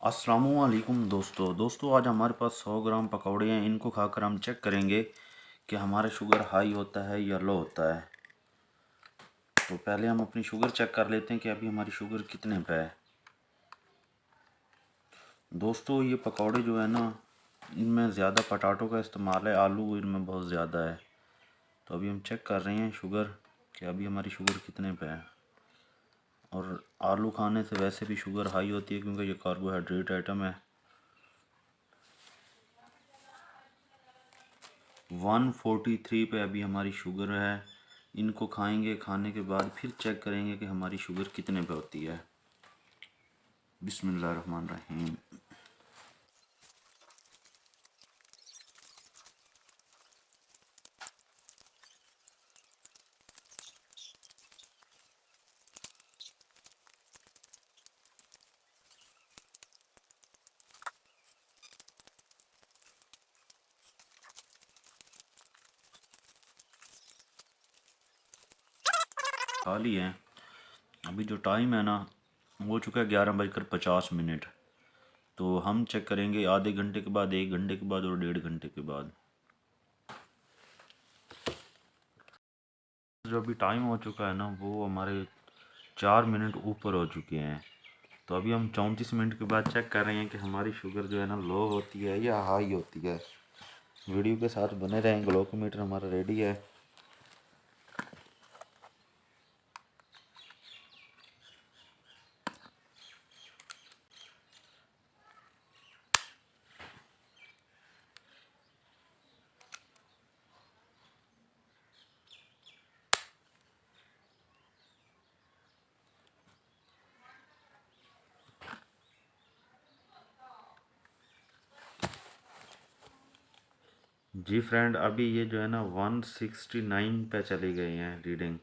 अस्सलामुअलैकुम दोस्तों आज हमारे पास 100 ग्राम पकौड़े हैं। इनको खाकर हम चेक करेंगे कि हमारा शुगर हाई होता है या लो होता है। तो पहले हम अपनी शुगर चेक कर लेते हैं कि अभी हमारी शुगर कितने पे है। दोस्तों ये पकौड़े जो है ना, इनमें ज़्यादा पटाटों का इस्तेमाल है, आलू इनमें बहुत ज़्यादा है। तो अभी हम चेक कर रहे हैं शुगर कि अभी हमारी शुगर कितने पे है। और आलू खाने से वैसे भी शुगर हाई होती है क्योंकि ये कार्बोहाइड्रेट आइटम है। 143 पे अभी हमारी शुगर है। इनको खाएंगे, खाने के बाद फिर चेक करेंगे कि हमारी शुगर कितने पे होती है। बिस्मिल्लाहिर्रहमानिर्रहीम। खा लिए हैं। अभी जो टाइम है ना, हो चुका है 11:50। तो हम चेक करेंगे आधे घंटे के बाद, 1 घंटे के बाद और 1.5 घंटे के बाद। जो अभी टाइम हो चुका है ना, वो हमारे 4 मिनट ऊपर हो चुके हैं। तो अभी हम 34 मिनट के बाद चेक कर रहे हैं कि हमारी शुगर जो है ना, लो होती है या हाई होती है। वीडियो के साथ बने रहें। ग्लूकोमीटर हमारा रेडी है। जी फ्रेंड, अभी ये जो है ना 169 पे चले गए हैं रीडिंग।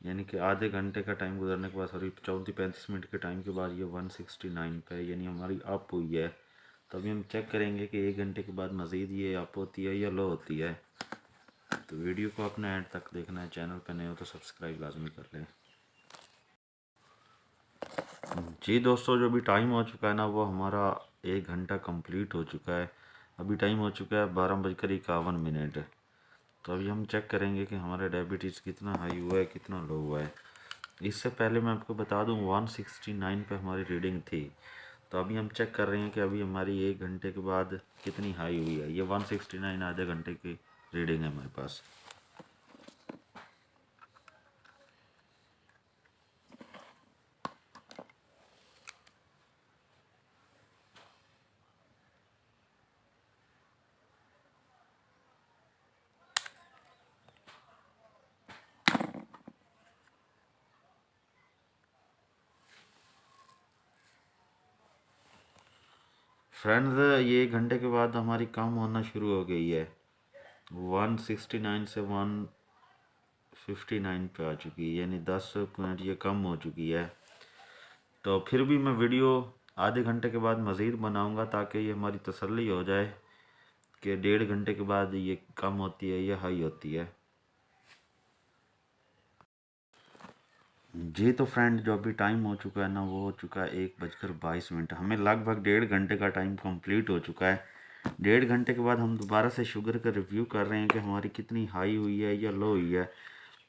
यानी कि आधे घंटे का टाइम गुजरने के बाद, सॉरी 34-35 मिनट के टाइम के बाद ये 169 पे यानी हमारी अप हुई है। तो अभी हम चेक करेंगे कि 1 घंटे के बाद मज़ीद ये अप होती है या लो होती है। तो वीडियो को अपने एंड तक देखना है। चैनल पर नए हो तो सब्सक्राइब लाजमी कर लें। जी दोस्तों, जो भी टाइम हो चुका है ना, वो हमारा 1 घंटा कंप्लीट हो चुका है। अभी टाइम हो चुका है 12:51। तो अभी हम चेक करेंगे कि हमारा डायबिटीज़ कितना हाई हुआ है, कितना लो हुआ है। इससे पहले मैं आपको बता दूं 169 पे हमारी रीडिंग थी। तो अभी हम चेक कर रहे हैं कि अभी हमारी 1 घंटे के बाद कितनी हाई हुई है। ये 169 आधे घंटे की रीडिंग है हमारे पास। फ्रेंड्स, ये 1 घंटे के बाद हमारी कम होना शुरू हो गई है। 169 से 159 पे आ चुकी है, यानी 10 मिनट ये कम हो चुकी है। तो फिर भी मैं वीडियो आधे घंटे के बाद मज़ीद बनाऊंगा ताकि ये हमारी तसल्ली हो जाए कि 1.5 घंटे के बाद ये कम होती है या हाई होती है। जी तो फ्रेंड, जो अभी टाइम हो चुका है ना, वो हो चुका है 1:22। हमें लगभग 1.5 घंटे का टाइम कंप्लीट हो चुका है। 1.5 घंटे के बाद हम दोबारा से शुगर का रिव्यू कर रहे हैं कि हमारी कितनी हाई हुई है या लो हुई है।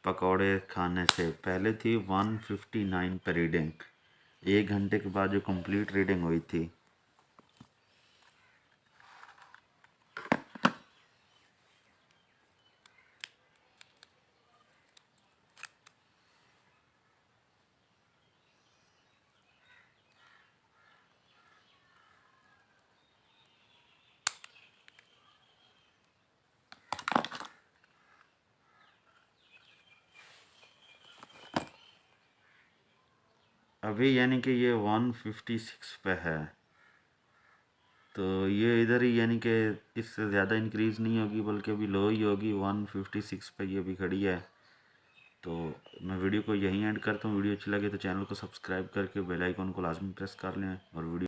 पकौड़े खाने से पहले थी 159 पर रीडिंग, 1 घंटे के बाद जो कंप्लीट रीडिंग हुई थी। अभी यानी कि ये 156 पे है। तो ये इधर ही यानी कि इससे ज़्यादा इंक्रीज़ नहीं होगी, बल्कि अभी लो ही होगी। 156 पे ये भी खड़ी है। तो मैं वीडियो को यहीं एंड करता हूँ। वीडियो अच्छी लगे तो चैनल को सब्सक्राइब करके बेल आइकन को लाजमी प्रेस कर लें और वीडियो